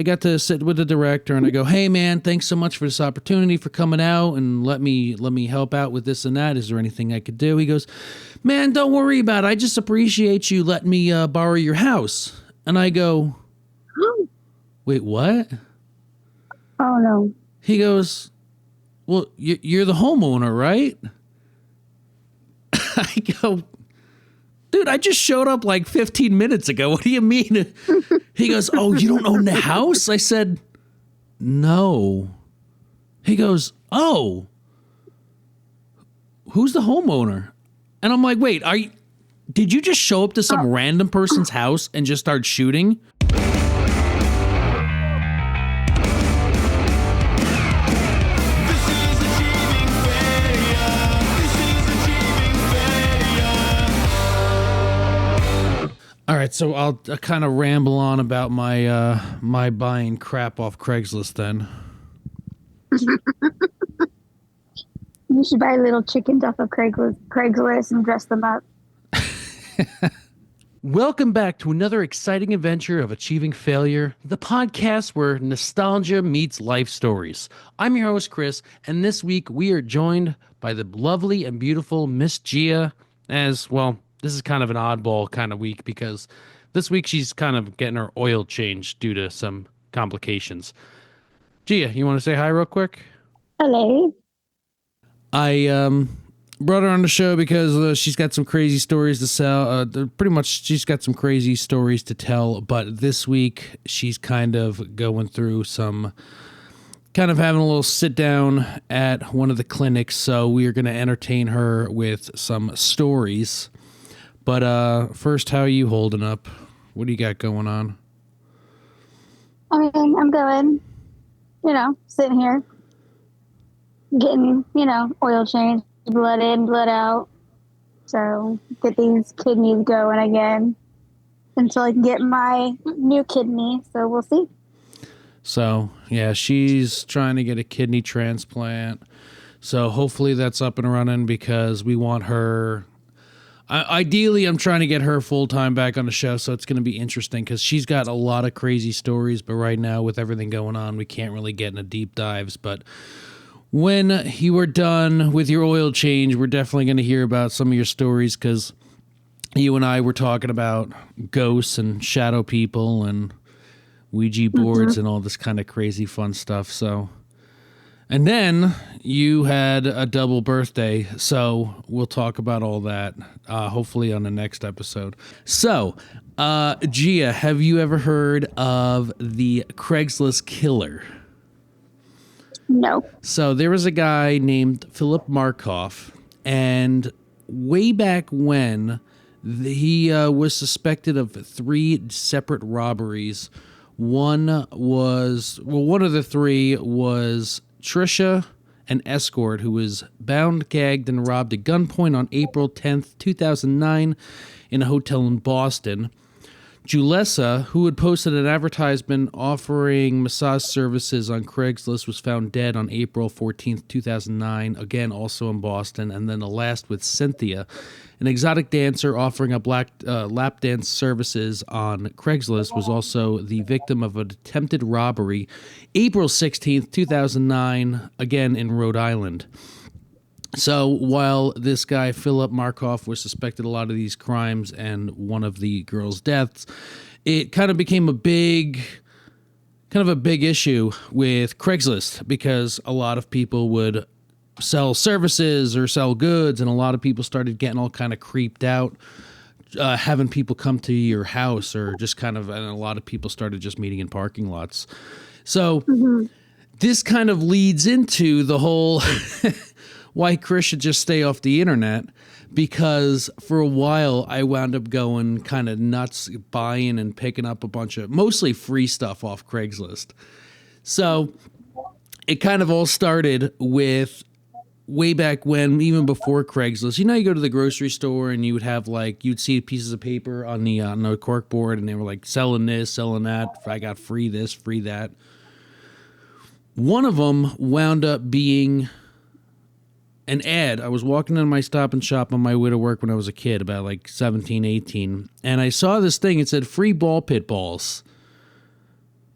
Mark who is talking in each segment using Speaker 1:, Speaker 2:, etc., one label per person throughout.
Speaker 1: I got to sit with the director and I go, "Hey man, thanks so much for this opportunity for coming out and let me help out with this and that. Is there anything I could do?" He goes, "Man, don't worry about it. I just appreciate you letting me borrow your house." And I go, "Wait, what?"
Speaker 2: Oh no.
Speaker 1: He goes, "Well, you're the homeowner, right?" I go, "Dude, I just showed up like 15 minutes ago. What do you mean?" He goes, "Oh, you don't own the house?" I said, "No." He goes, "Oh, who's the homeowner?" And I'm like, "Wait, did you just show up to some random person's house and just start shooting?" All right, so I'll kind of ramble on about my buying crap off Craigslist then.
Speaker 2: You should buy little chickens off of Craigslist and dress them up.
Speaker 1: Welcome back to another exciting adventure of Achieving Failure, the podcast where nostalgia meets life stories. I'm your host, Chris, and this week we are joined by the lovely and beautiful Miss Gia. As well, this is kind of an oddball kind of week because this week she's kind of getting her oil changed due to some complications. Gia, you want to say hi real quick?
Speaker 2: Hello.
Speaker 1: I brought her on the show because she's got some crazy stories to sell. Pretty much, she's got some crazy stories to tell. But this week, she's kind of going through some, kind of having a little sit down at one of the clinics. So we are going to entertain her with some stories. But first, how are you holding up? What do you got going on?
Speaker 2: I mean, I'm going, sitting here, getting, oil change, blood in, blood out. So get these kidneys going again until I can get my new kidney. So we'll see.
Speaker 1: So, yeah, she's trying to get a kidney transplant. So hopefully that's up and running because we want her. Ideally, I'm trying to get her full-time back on the show, so it's going to be interesting because she's got a lot of crazy stories, but right now with everything going on, we can't really get into deep dives. But when you are done with your oil change, we're definitely going to hear about some of your stories because you and I were talking about ghosts and shadow people and Ouija boards and all this kind of crazy fun stuff. So, and then you had a double birthday, so we'll talk about all that hopefully on the next episode. So, Gia, have you ever heard of the Craigslist killer?
Speaker 2: No.
Speaker 1: So there was a guy named Philip Markoff, and way back when, he was suspected of 3 separate robberies. One of the 3 was Trisha, an escort who was bound, gagged, and robbed at gunpoint on April 10th, 2009 in a hotel in Boston. Julissa, who had posted an advertisement offering massage services on Craigslist, was found dead on April 14th, 2009, again also in Boston. And then the last with Cynthia, an exotic dancer offering up lap dance services on Craigslist, was also the victim of an attempted robbery April 16th, 2009, again in Rhode Island. So while this guy, Philip Markoff, was suspected of a lot of these crimes and one of the girls' deaths, it kind of became a big issue with Craigslist because a lot of people would sell services or sell goods, and a lot of people started getting all kind of creeped out, having people come to your house or just and a lot of people started just meeting in parking lots. So this kind of leads into the whole why Chris should just stay off the internet, because for a while I wound up going kind of nuts buying and picking up a bunch of mostly free stuff off Craigslist. So it kind of all started with way back when, even before Craigslist. You go to the grocery store and you would have you'd see pieces of paper on the cork board and they were like selling this, selling that. I got free this, free that. One of them wound up being an ad. I was walking in my Stop and Shop on my way to work when I was a kid, about 17, 18, and I saw this thing. It said free ball pit balls.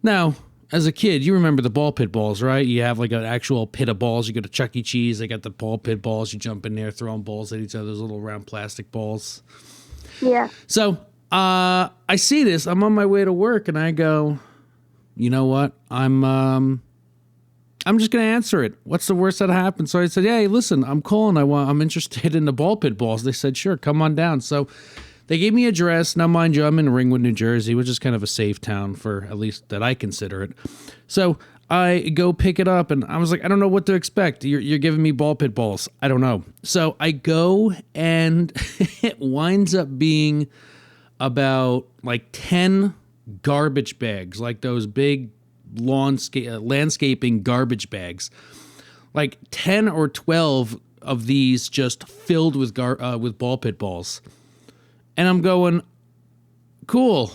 Speaker 1: Now, as a kid, you remember the ball pit balls, right? You have like an actual pit of balls. You go to Chuck E. Cheese, they got the ball pit balls. You jump in there, throwing balls at each other, those little round plastic balls.
Speaker 2: Yeah.
Speaker 1: So I see this. I'm on my way to work, and I go, you know what? I'm just gonna answer it. What's the worst that happened? So I said, hey, listen, I'm calling. I'm interested in the ball pit balls. They said, sure, come on down. So they gave me an address. Now, mind you, I'm in Ringwood, New Jersey, which is kind of a safe town for at least that I consider it. So I go pick it up, and I was like, I don't know what to expect. You're giving me ball pit balls. I don't know. So I go, and it winds up being about like 10 garbage bags, like those big landscaping garbage bags. Like 10 or 12 of these just filled with ball pit balls. And I'm going, cool.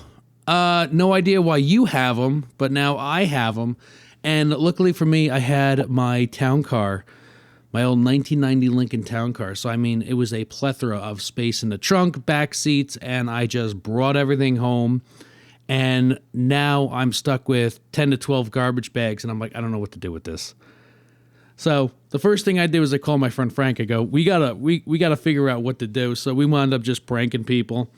Speaker 1: No idea why you have them, but now I have them. And luckily for me, I had my town car, my old 1990 Lincoln Town Car. So, I mean, it was a plethora of space in the trunk, back seats, and I just brought everything home. And now I'm stuck with 10 to 12 garbage bags, and I'm like, I don't know what to do with this. So the first thing I did was I called my friend Frank. I go, we gotta figure out what to do. So we wound up just pranking people.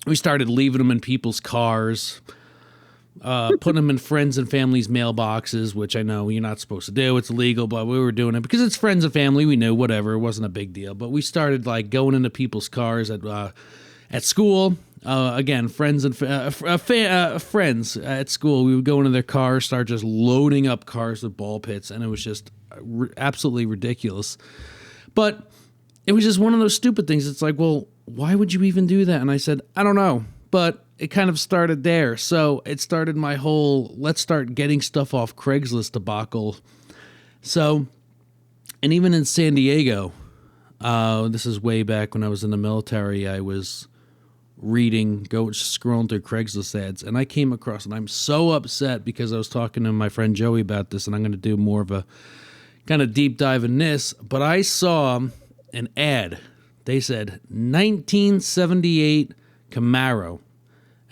Speaker 1: We started leaving them in people's cars, putting them in friends and family's mailboxes, which I know you're not supposed to do. It's illegal, but we were doing it because it's friends and family. We knew, whatever. It wasn't a big deal. But we started like going into people's cars at school. Again, friends and friends at school. We would go into their cars, start just loading up cars with ball pits, and it was just absolutely ridiculous. But it was just one of those stupid things. It's like, well, why would you even do that? And I said, I don't know. But it kind of started there. So it started my whole let's start getting stuff off Craigslist debacle. So, and even in San Diego, this is way back when I was in the military, I was scrolling through Craigslist ads, and I came across, and I'm so upset because I was talking to my friend Joey about this, and I'm going to do more of a kind of deep dive in this, but I saw an ad. They said 1978 Camaro,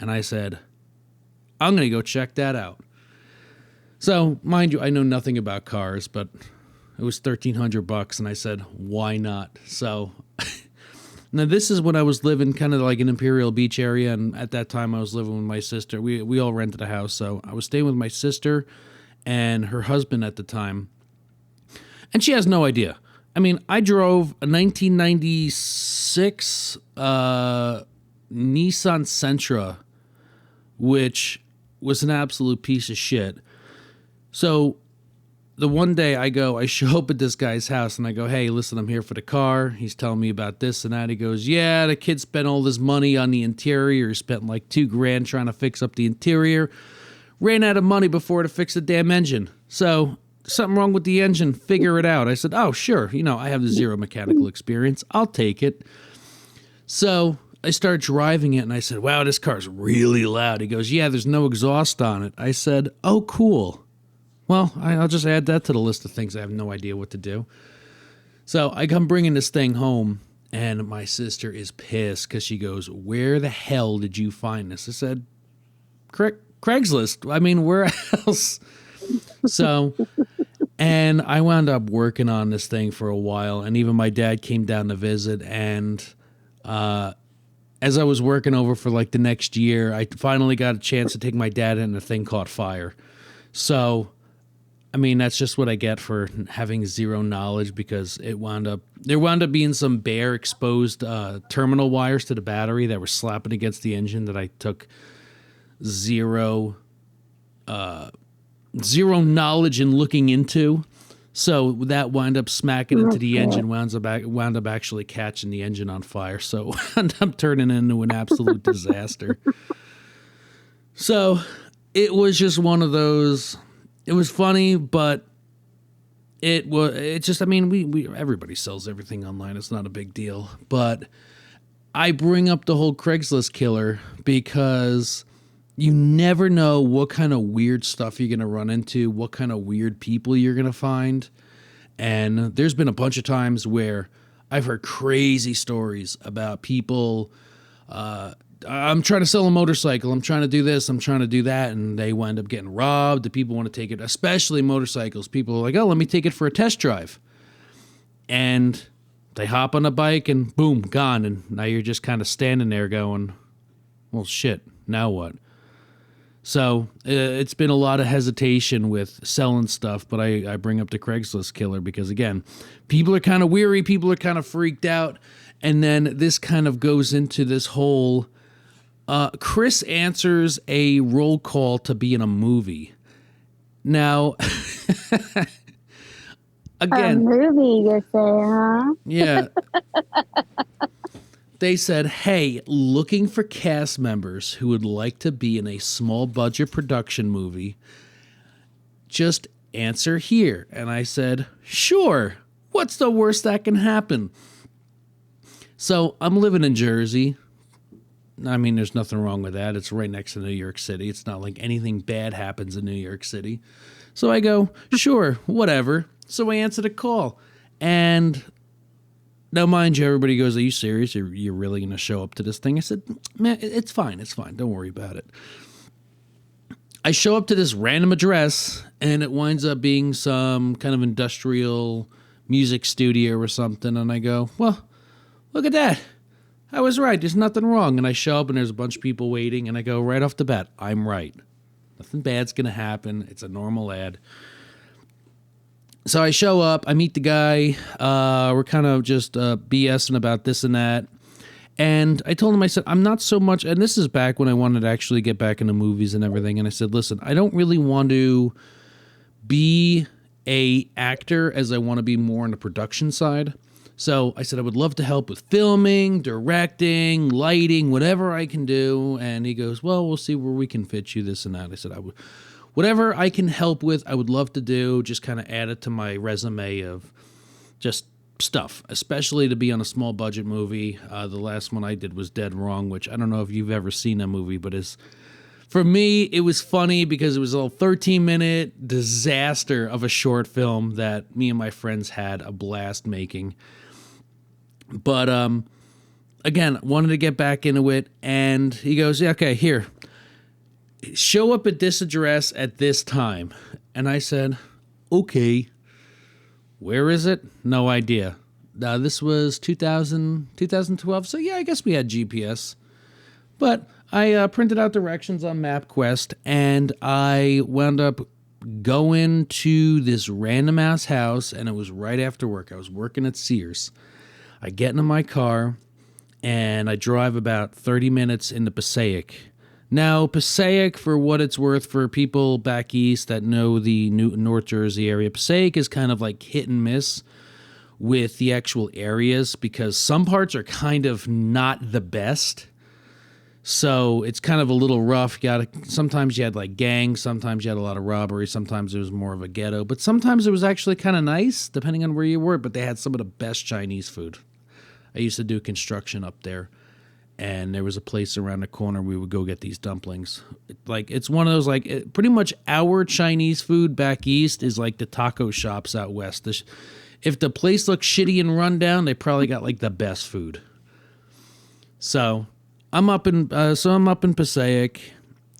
Speaker 1: and I said, I'm going to go check that out. So, mind you, I know nothing about cars, but it was $1,300, and I said, why not? So now, this is when I was living kind of like in Imperial Beach area, and at that time I was living with my sister. We all rented a house, so I was staying with my sister and her husband at the time, and she has no idea. I mean, I drove a 1996 Nissan Sentra, which was an absolute piece of shit. So the one day I show up at this guy's house and I go, hey, listen, I'm here for the car. He's telling me about this and that. He goes, yeah, the kid spent all this money on the interior. He spent like $2,000 trying to fix up the interior. Ran out of money before to fix the damn engine. So something wrong with the engine, figure it out. I said, oh, sure. I have zero mechanical experience. I'll take it. So I start driving it and I said, wow, this car's really loud. He goes, yeah, there's no exhaust on it. I said, oh, cool. Well, I'll just add that to the list of things I have no idea what to do. So I come bringing this thing home, and my sister is pissed because she goes, where the hell did you find this? I said, Craigslist. I mean, where else? So, and I wound up working on this thing for a while, and even my dad came down to visit, and as I was working over for like the next year, I finally got a chance to take my dad in, and the thing caught fire. So I mean, that's just what I get for having zero knowledge, because there wound up being some bare exposed terminal wires to the battery that were slapping against the engine that I took zero knowledge in looking into. So that wound up smacking into the engine, wound up actually catching the engine on fire. So I'm turning into an absolute disaster. So it was just one of those. It was funny, but everybody sells everything online. It's not a big deal. But I bring up the whole Craigslist killer because you never know what kind of weird stuff you're going to run into, what kind of weird people you're going to find. And there's been a bunch of times where I've heard crazy stories about people I'm trying to sell a motorcycle. I'm trying to do this. I'm trying to do that. And they wind up getting robbed. The people want to take it, especially motorcycles. People are like, oh, let me take it for a test drive. And they hop on a bike and boom, gone. And now you're just kind of standing there going, well, shit, now what? So it's been a lot of hesitation with selling stuff, but I bring up the Craigslist killer because, again, people are kind of weary. People are kind of freaked out. And then this kind of goes into this whole Chris answers a roll call to be in a movie. Now, again,
Speaker 2: a movie, you say, huh?
Speaker 1: Yeah. They said, hey, looking for cast members who would like to be in a small budget production movie. Just answer here. And I said, sure. What's the worst that can happen? So I'm living in Jersey. I mean, there's nothing wrong with that. It's right next to New York City. It's not like anything bad happens in New York City. So I go, sure, whatever. So I answered a call. And now, mind you, everybody goes, are you serious? You're really going to show up to this thing? I said, man, it's fine. It's fine. Don't worry about it. I show up to this random address, and it winds up being some kind of industrial music studio or something. And I go, well, look at that. I was right. There's nothing wrong. And I show up, and there's a bunch of people waiting. And I go right off the bat, I'm right. Nothing bad's going to happen. It's a normal ad. So I show up, I meet the guy, we're kind of just BSing about this and that, and I told him, I said, I'm not so much, and this is back when I wanted to actually get back into movies and everything, and I said, listen, I don't really want to be a actor as I want to be more on the production side. So I said, I would love to help with filming, directing, lighting, whatever I can do, and he goes, well, we'll see where we can fit you, this and that. I said, whatever I can help with, I would love to do, just kind of add it to my resume of just stuff, especially to be on a small budget movie. The last one I did was Dead Wrong, which I don't know if you've ever seen that movie, but for me, it was funny because it was a 13-minute disaster of a short film that me and my friends had a blast making. But again, wanted to get back into it, and he goes, yeah, okay, here. Show up at this address at this time. And I said, okay. Where is it? No idea. This was 2012. So yeah, I guess we had GPS. But I printed out directions on MapQuest, and I wound up going to this random ass house, and it was right after work. I was working at Sears. I get into my car, and I drive about 30 minutes into Passaic. Now, Passaic, for what it's worth, for people back east that know the North Jersey area, Passaic is kind of like hit and miss with the actual areas because some parts are kind of not the best. So it's kind of a little rough. Sometimes you had like gangs, sometimes you had a lot of robbery, sometimes it was more of a ghetto, but sometimes it was actually kind of nice, depending on where you were, but they had some of the best Chinese food. I used to do construction up there. And there was a place around the corner we would go get these dumplings. It's one of those, pretty much our Chinese food back east is like the taco shops out west. If the place looks shitty and run down, they probably got like the best food. So I'm up in Passaic,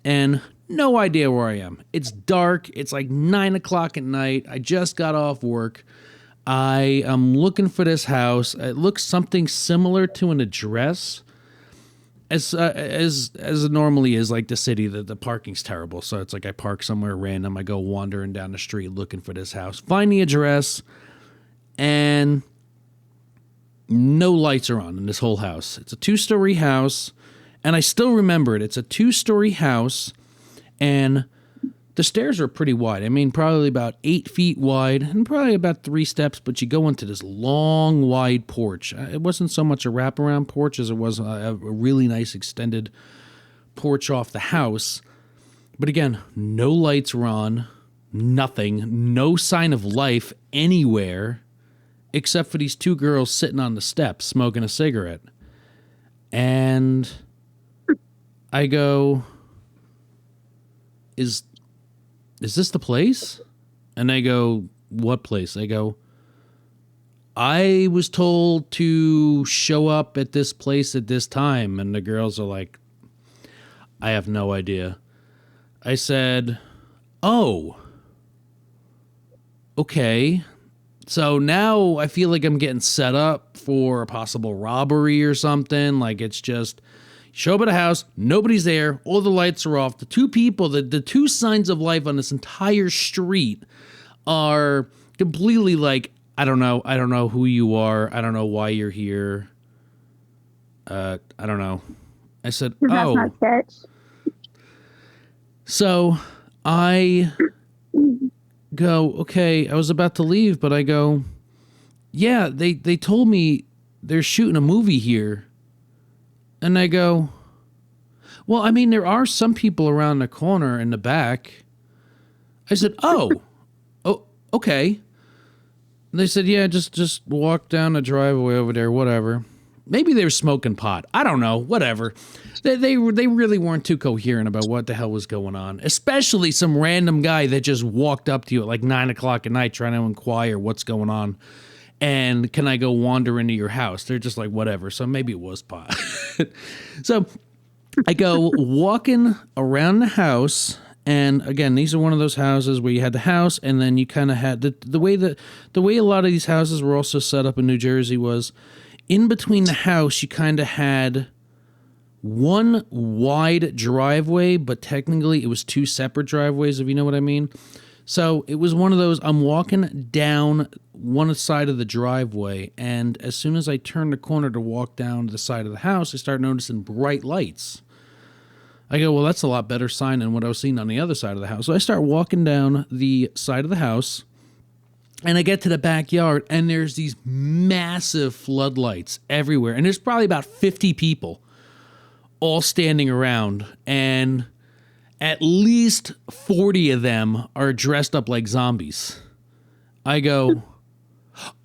Speaker 1: and no idea where I am. It's dark. It's like 9 o'clock at night. I just got off work. I am looking for this house. It looks something similar to an address. As it normally is, like the city, the parking's terrible. So it's like I park somewhere random. I go wandering down the street looking for this house. Find the address, and no lights are on in this whole house. It's a 2-story house, and I still remember it. It's a 2-story house, and the stairs are pretty wide. I mean, probably about 8 feet wide and probably about 3 steps, but you go into this long, wide porch. It wasn't so much a wraparound porch as it was a really nice extended porch off the house. But again, no lights were on, nothing, no sign of life anywhere except for these 2 girls sitting on the steps smoking a cigarette. And I go, is this the place? And they go, what place? I go, I was told to show up at this place at this time. And the girls are like, I have no idea. I said, oh, okay. So now I feel like I'm getting set up for a possible robbery or something. Like it's just show up at a house, nobody's there, all the lights are off. The two people, the two signs of life on this entire street are completely like, I don't know who you are. I don't know why you're here. I don't know. I said,
Speaker 2: That's not sketch.
Speaker 1: So I go, okay, I was about to leave, but I go, yeah, they told me they're shooting a movie here. And I go, well, I mean, there are some people around the corner in the back. I said, oh, okay. And they said, yeah, just walk down the driveway over there, whatever. Maybe they were smoking pot. I don't know, whatever. They really weren't too coherent about what the hell was going on, especially some random guy that just walked up to you at like 9 o'clock at night trying to inquire what's going on. And can I go wander into your house? They're just like, whatever. So maybe it was pot. So I go walking around the house. And again, these are one of those houses where you had the house, and then you kind of had the way a lot of these houses were also set up in New Jersey was in between the house, you kind of had one wide driveway, but technically it was two separate driveways, if you know what I mean. So it was one of those, I'm walking down one side of the driveway, and as soon as I turn the corner to walk down the side of the house, I start noticing bright lights. I go, well, that's a lot better sign than what I was seeing on the other side of the house. So I start walking down the side of the house, and I get to the backyard, and there's these massive floodlights everywhere. And there's probably about 50 people all standing around, and at least 40 of them are dressed up like zombies. I go,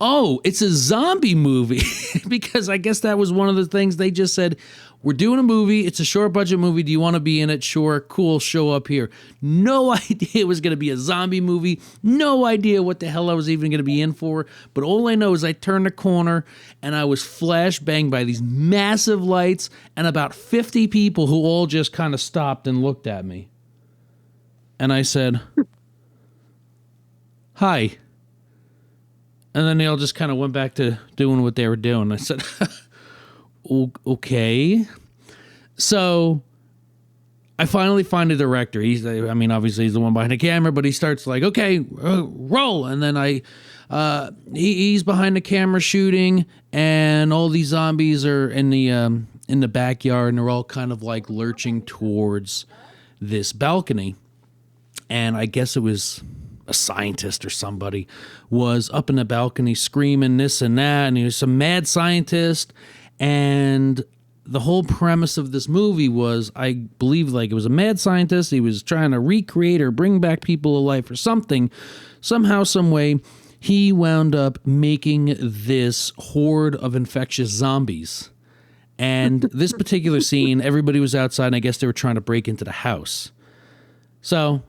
Speaker 1: oh, it's a zombie movie. Because I guess that was one of the things they just said, we're doing a movie. It's a short budget movie. Do you want to be in it? Sure. Cool. Show up here. No idea it was going to be a zombie movie. No idea what the hell I was even going to be in for. But all I know is I turned the corner and I was flashbanged by these massive lights and about 50 people who all just kind of stopped and looked at me. And I said, hi. And then they all just kind of went back to doing what they were doing. I said, okay. So I finally find a director. Obviously he's the one behind the camera, but he starts like, okay, roll. And then he's behind the camera shooting, and all these zombies are in the backyard, and they're all kind of like lurching towards this balcony. And I guess it was a scientist or somebody was up in the balcony screaming this and that, and he was some mad scientist. And the whole premise of this movie was, I believe, like it was a mad scientist. He was trying to recreate or bring back people to life or something. Somehow, some way, he wound up making this horde of infectious zombies. And this particular scene, everybody was outside, and I guess they were trying to break into the house. So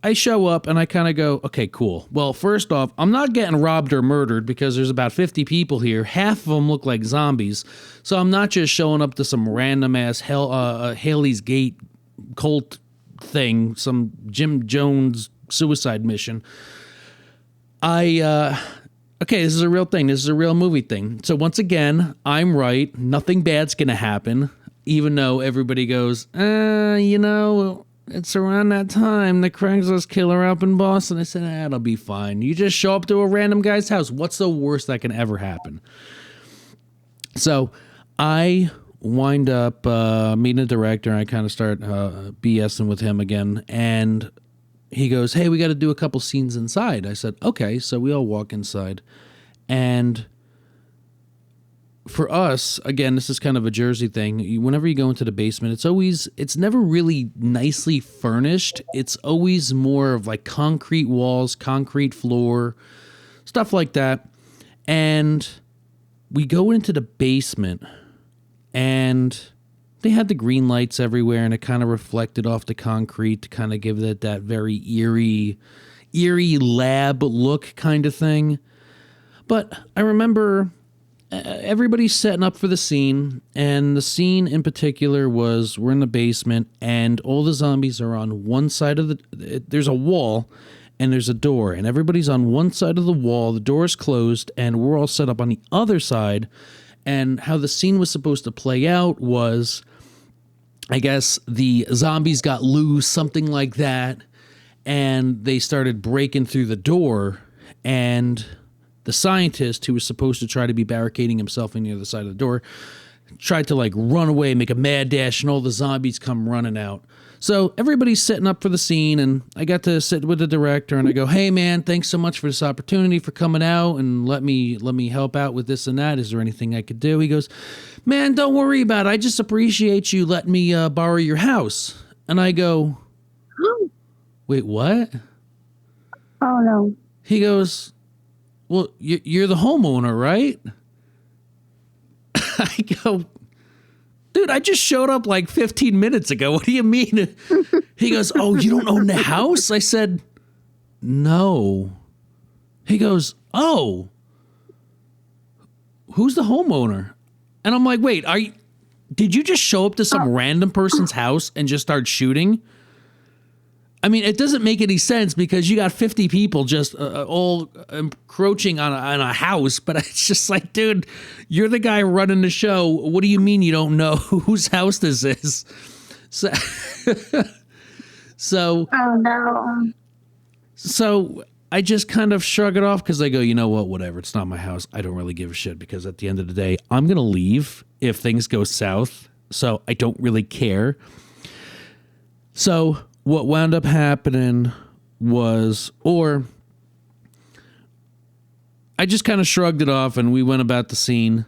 Speaker 1: I show up and I kind of go, okay, cool. Well, first off, I'm not getting robbed or murdered because there's about 50 people here. Half of them look like zombies. So I'm not just showing up to some random ass Haley's Gate cult thing, some Jim Jones suicide mission. Okay, this is a real thing. This is a real movie thing. So once again, I'm right. Nothing bad's going to happen, even though everybody goes, it's around that time, the Craigslist killer up in Boston. I said, that'll be fine. You just show up to a random guy's house. What's the worst that can ever happen? So I wind up meeting the director, and I kind of start BSing with him again. And he goes, hey, we got to do a couple scenes inside. I said, okay. So we all walk inside. And for us, again, this is kind of a Jersey thing. Whenever you go into the basement, it's never really nicely furnished. It's always more of like concrete walls, concrete floor, stuff like that. And we go into the basement, and they had the green lights everywhere, and it kind of reflected off the concrete to kind of give it that very eerie lab look kind of thing. But I remember everybody's setting up for the scene, and the scene in particular was we're in the basement, and all the zombies are on one side of there's a wall, and there's a door, and everybody's on one side of the wall, the door is closed, and we're all set up on the other side. And how the scene was supposed to play out was, I guess, the zombies got loose, something like that, and they started breaking through the door, and the scientist, who was supposed to try to be barricading himself on the other side of the door, tried to like run away, make a mad dash, and all the zombies come running out. So everybody's setting up for the scene, and I got to sit with the director, and I go, "Hey man, thanks so much for this opportunity, for coming out and let me help out with this and that. Is there anything I could do?" He goes, "Man, don't worry about it. I just appreciate you letting me borrow your house." And I go, "Wait, what?"
Speaker 2: Oh no.
Speaker 1: He goes, "Well, you're the homeowner, right?" I go, "Dude, I just showed up like 15 minutes ago. What do you mean?" He goes, "Oh, you don't own the house?" I said, "No." He goes, "Oh, who's the homeowner?" And I'm like, "Wait, did you just show up to some random person's house and just start shooting?" I mean, it doesn't make any sense because you got 50 people just all encroaching on a house. But it's just like, dude, you're the guy running the show. What do you mean you don't know whose house this is? So,
Speaker 2: Oh no.
Speaker 1: so I just kind of shrug it off because I go, you know what, whatever. It's not my house. I don't really give a shit because at the end of the day, I'm going to leave if things go south. So I don't really care. So what wound up happening was, or I just kind of shrugged it off and we went about the scene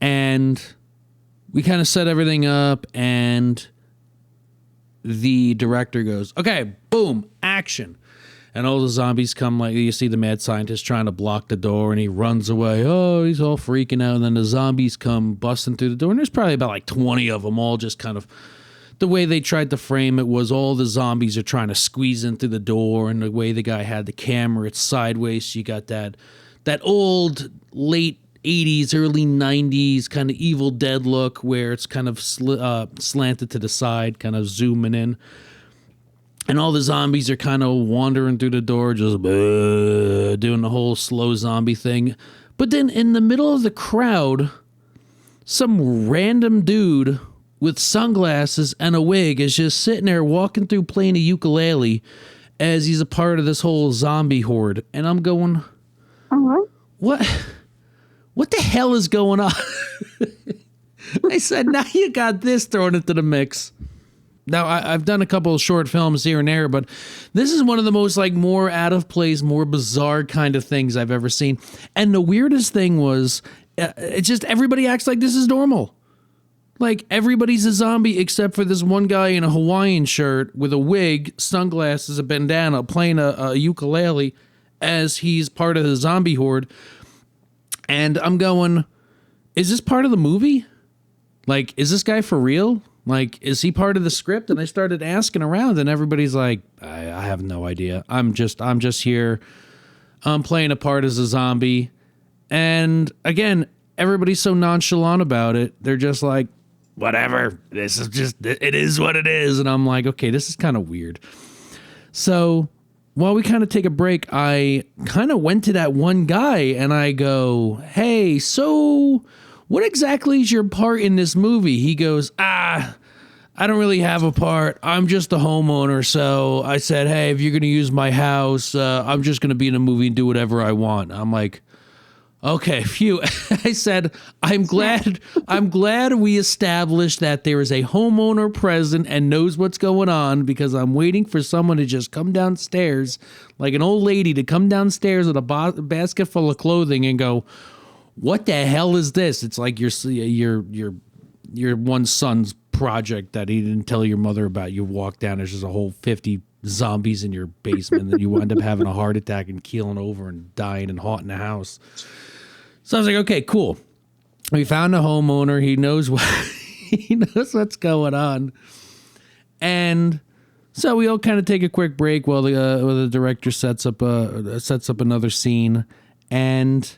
Speaker 1: and we kind of set everything up, and the director goes, "Okay, boom, action." And all the zombies come, like you see the mad scientist trying to block the door and he runs away. Oh, he's all freaking out. And then the zombies come busting through the door. And there's probably about like 20 of them, all just kind of, the way they tried to frame it was all the zombies are trying to squeeze in through the door, and the way the guy had the camera, it's sideways. So you got that old late 80s, early 90s kind of Evil Dead look where it's kind of slanted to the side, kind of zooming in. And all the zombies are kind of wandering through the door, just doing the whole slow zombie thing. But then in the middle of the crowd, some random dude with sunglasses and a wig is just sitting there walking through playing a ukulele as he's a part of this whole zombie horde. And I'm going, what the hell is going on? I said, now you got this thrown into the mix. Now, I've done a couple of short films here and there, but this is one of the most like more out of place, more bizarre kind of things I've ever seen. And the weirdest thing was, it's just everybody acts like this is normal. Like, everybody's a zombie except for this one guy in a Hawaiian shirt with a wig, sunglasses, a bandana, playing a ukulele as he's part of the zombie horde. And I'm going, is this part of the movie? Like, is this guy for real? Like, is he part of the script? And I started asking around, and everybody's like, I have no idea. I'm just here. I'm playing a part as a zombie. And again, everybody's so nonchalant about it. They're just like, whatever, this is just, it is what it is. And I'm like, okay, this is kind of weird. So while we kind of take a break, I kind of went to that one guy and I go, "Hey, so what exactly is your part in this movie?" He goes, "I don't really have a part. I'm just a homeowner." So I said, "Hey, if you're going to use my house, I'm just going to be in a movie and do whatever I want." I'm like, okay, phew. I said, I'm glad we established that there is a homeowner present and knows what's going on, because I'm waiting for someone to just come downstairs, like an old lady to come downstairs with a basket full of clothing and go, "What the hell is this?" It's like your one son's project that he didn't tell your mother about. You walk down, there's just a whole 50 zombies in your basement, and you wind up having a heart attack and keeling over and dying and haunting the house. So I was like, okay, cool. We found a homeowner. He knows what's going on. And so we all kind of take a quick break while the director sets up another scene. And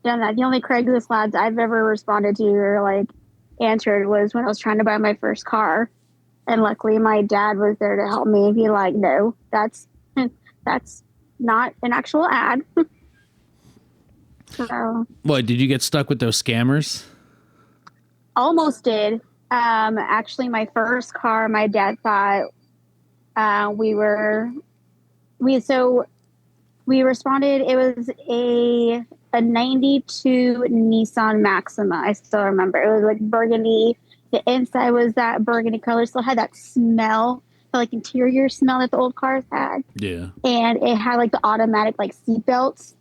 Speaker 2: done that. The only Craigslist ads I've ever responded to or like answered was when I was trying to buy my first car. And luckily my dad was there to help me. He like, no, that's not an actual ad. So
Speaker 1: What, did you get stuck with those scammers?
Speaker 2: almost did. Actually my first car, my dad thought we were we responded. It was a 92 Nissan Maxima. I still remember. It was like burgundy. The inside was that burgundy color. Still had that smell, the like interior smell that the old cars had.
Speaker 1: Yeah.
Speaker 2: And it had like the automatic like seat belts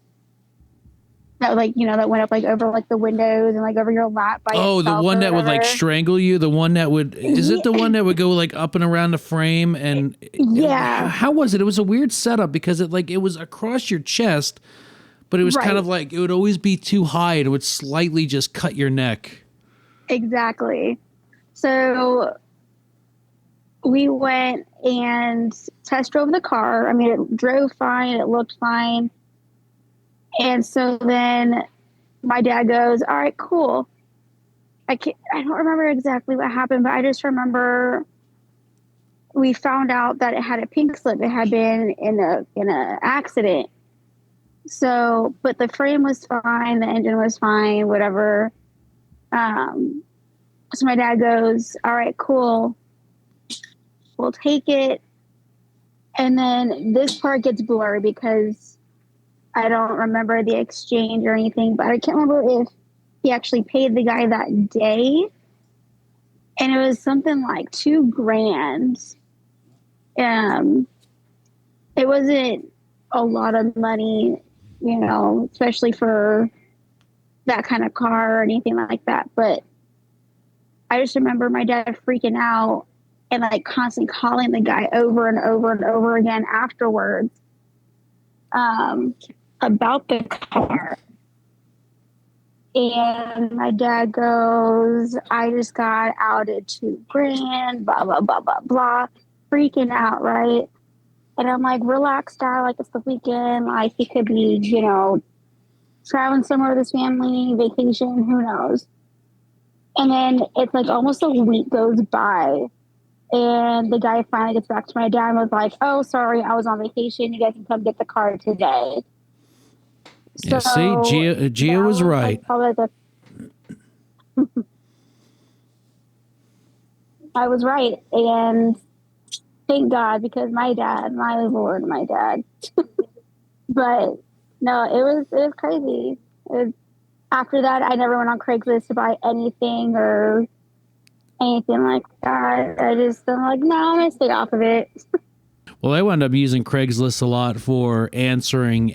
Speaker 2: that like that went up like over like the windows and like over your lap by
Speaker 1: Oh, the
Speaker 2: itself
Speaker 1: one
Speaker 2: or
Speaker 1: that would like
Speaker 2: whatever.
Speaker 1: strangle you. The one that would, is it the one that would go like up and around the frame? And
Speaker 2: Yeah.
Speaker 1: how was it? It was a weird setup because it was across your chest, but it was kind
Speaker 2: Right.
Speaker 1: of like, it would always be too high. And it would slightly just cut your neck.
Speaker 2: Exactly. So we went and test drove the car. I mean, it drove fine. It looked fine. And so then my dad goes, all right, cool. I don't remember exactly what happened, but I just remember we found out that it had a pink slip. It had been in a accident. So, but the frame was fine. The engine was fine, whatever. So my dad goes, all right, cool. We'll take it. And then this part gets blurry because I don't remember the exchange or anything, but I can't remember if he actually paid the guy that day. And it was something like $2,000. It wasn't a lot of money, especially for that kind of car or anything like that. But I just remember my dad freaking out and like constantly calling the guy over and over and over again afterwards. About the car. And my dad goes, I just got outed $2,000, blah, blah, blah, blah, blah. Freaking out, right? And I'm like, relax, Dad. Like, it's the weekend. Like, he could be, traveling somewhere with his family, vacation, who knows? And then it's like almost a week goes by. And the guy finally gets back to my dad and was like, oh, sorry, I was on vacation. You guys can come get the car today.
Speaker 1: Yeah, see, Gia was right.
Speaker 2: I was right, and thank God because my Lord, my dad. But no, it was crazy. After that, I never went on Craigslist to buy anything or anything like that. I'm like, no, I'm gonna stay off of it.
Speaker 1: Well, I wound up using Craigslist a lot for answering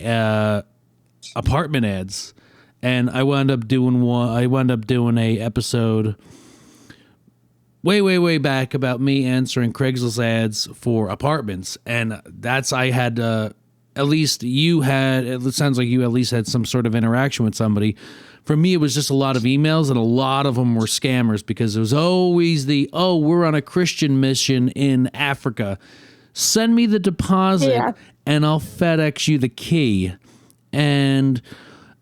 Speaker 1: apartment ads, and I wound up doing a episode way back about me answering Craigslist ads for apartments, and that's I had at least you had, it sounds like you at least had some sort of interaction with somebody. For me, it was just a lot of emails, and a lot of them were scammers because it was always we're on a Christian mission in Africa. Send me the deposit and I'll FedEx you the key. And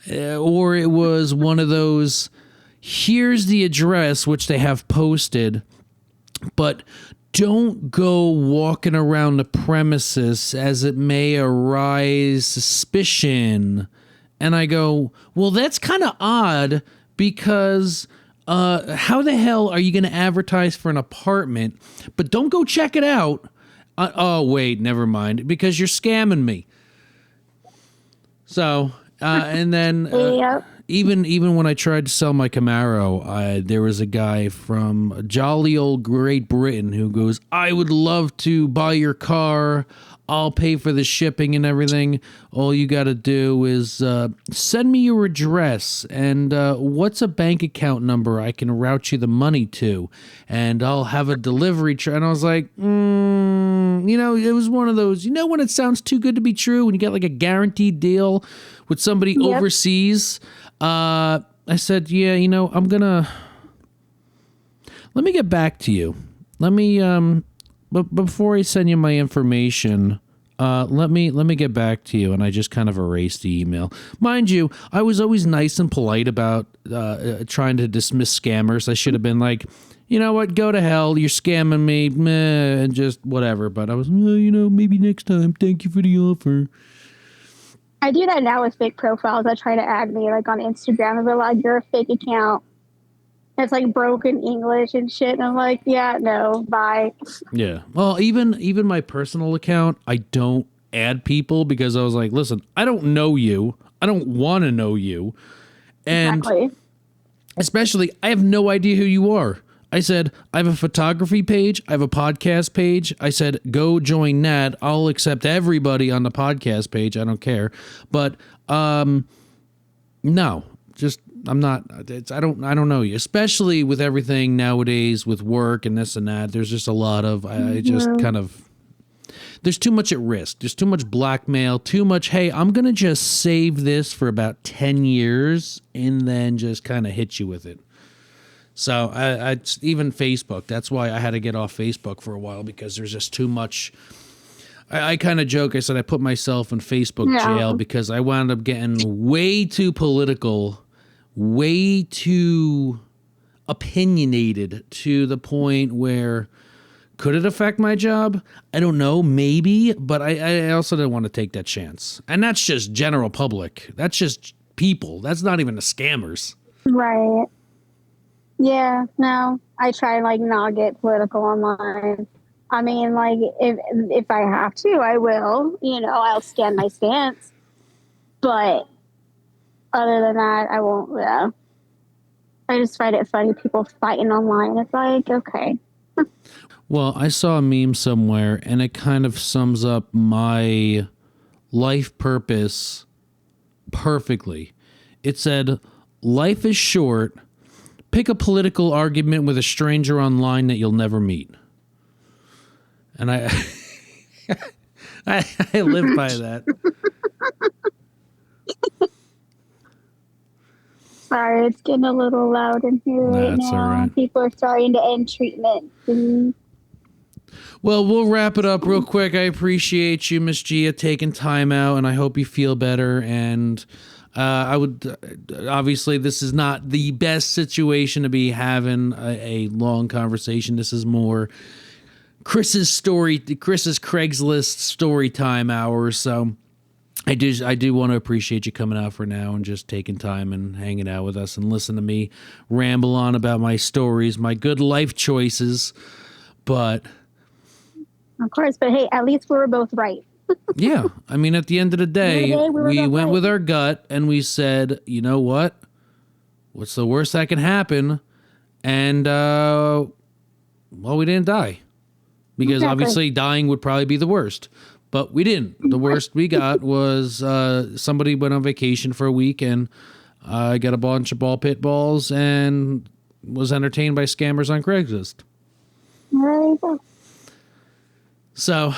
Speaker 1: or it was one of those, here's the address, which they have posted, but don't go walking around the premises as it may arise suspicion. And I go, well, that's kind of odd because how the hell are you going to advertise for an apartment, but don't go check it out? Oh, wait, never mind, because you're scamming me. So, and then even when I tried to sell my Camaro, there was a guy from jolly old Great Britain who goes, I would love to buy your car. I'll pay for the shipping and everything. All you got to do is send me your address and what's a bank account number I can route you the money to, and I'll have a delivery. And I was like, it was one of those, when it sounds too good to be true, when you get like a guaranteed deal with somebody overseas. I said, yeah, I'm gonna, let me get back to you. Let me, but before I send you my information, let me get back to you. And I just kind of erased the email. Mind you, I was always nice and polite about trying to dismiss scammers. I should have been like, you know what, go to hell, you're scamming me, meh, and just whatever. But I was, maybe next time. Thank you for the offer.
Speaker 2: I do that now with fake profiles that try to add me, like on Instagram, and they're like, "You're a fake account." It's like broken English and shit, and I'm like, "Yeah, no, bye."
Speaker 1: Yeah. Well, even my personal account, I don't add people because I was like, listen, I don't know you. I don't want to know you. And
Speaker 2: Exactly.
Speaker 1: especially, I have no idea who you are. I said, I have a photography page. I have a podcast page. I said, go join that. I'll accept everybody on the podcast page. I don't care. But no, just I'm not. I don't know you. Especially with everything nowadays with work and this and that. There's just a lot of I just kind of. There's too much at risk. There's too much blackmail. Too much. Hey, I'm gonna just save this for about 10 years and then just kind of hit you with it. So I even Facebook. That's why I had to get off Facebook for a while because there's just too much. I kind of joke. I said I put myself in Facebook jail because I wound up getting way too political, way too opinionated to the point where could it affect my job? I don't know, maybe, but I also didn't want to take that chance. And that's just general public. That's just people. That's not even the scammers.
Speaker 2: Right. Yeah, no, I try like not get political online. I mean, like if I have to, I will. I'll stand my stance. But other than that, I won't. Yeah. I just find it funny people fighting online. It's like, okay.
Speaker 1: Well, I saw a meme somewhere, and it kind of sums up my life purpose perfectly. It said, "Life is short. Pick a political argument with a stranger online that you'll never meet." And I live by that.
Speaker 2: Sorry, it's getting a little loud in here right now.
Speaker 1: All right.
Speaker 2: People are starting to end treatment.
Speaker 1: Well, we'll wrap it up real quick. I appreciate you, Miss Gia, taking time out, and I hope you feel better. And I would obviously this is not the best situation to be having a long conversation. This is more Chris's Craigslist story time hour. So I do want to appreciate you coming out for now and just taking time and hanging out with us and listen to me ramble on about my stories, my good life choices. But
Speaker 2: of course, but hey, at least we were both right.
Speaker 1: yeah, I mean, at the end of the day, we went with our gut and we said, you know what? What's the worst that can happen? And, well, we didn't die. Because obviously dying would probably be the worst. But we didn't. The worst we got was somebody went on vacation for a week and got a bunch of ball pit balls and was entertained by scammers on Craigslist. So...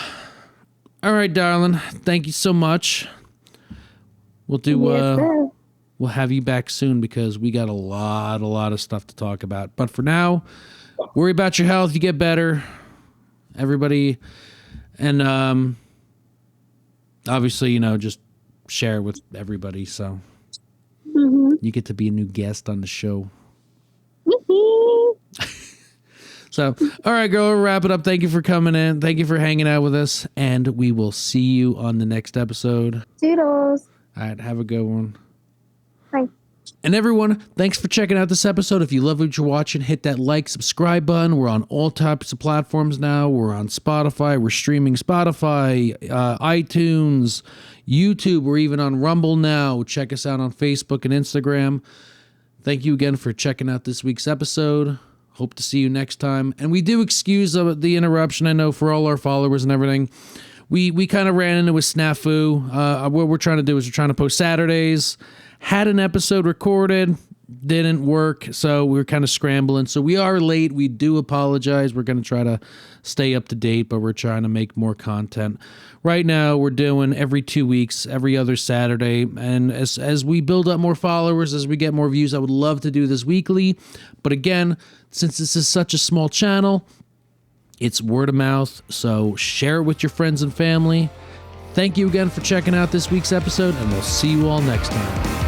Speaker 1: all right, darling. Thank you so much. We'll do. We'll have you back soon because we got a lot of stuff to talk about. But for now, worry about your health. You get better, everybody, and obviously, just share with everybody. So you get to be a new guest on the show. So, all right, girl, we'll wrap it up. Thank you for coming in. Thank you for hanging out with us. And we will see you on the next episode.
Speaker 2: Toodles.
Speaker 1: All right, have a good one.
Speaker 2: Bye.
Speaker 1: And everyone, thanks for checking out this episode. If you love what you're watching, hit that like, subscribe button. We're on all types of platforms now. We're on Spotify. We're streaming Spotify, iTunes, YouTube. We're even on Rumble now. Check us out on Facebook and Instagram. Thank you again for checking out this week's episode. Hope to see you next time. And we do excuse the interruption, I know, for all our followers and everything. We kind of ran into a snafu. What we're trying to do is we're trying to post Saturdays. Had an episode recorded. Didn't work, so we were kind of scrambling. So we are late. We do apologize. We're going to try to stay up to date, but we're trying to make more content. Right now, we're doing every 2 weeks, every other Saturday. And as we build up more followers, as we get more views, I would love to do this weekly. But again, since this is such a small channel, it's word of mouth. So share it with your friends and family. Thank you again for checking out this week's episode, and we'll see you all next time.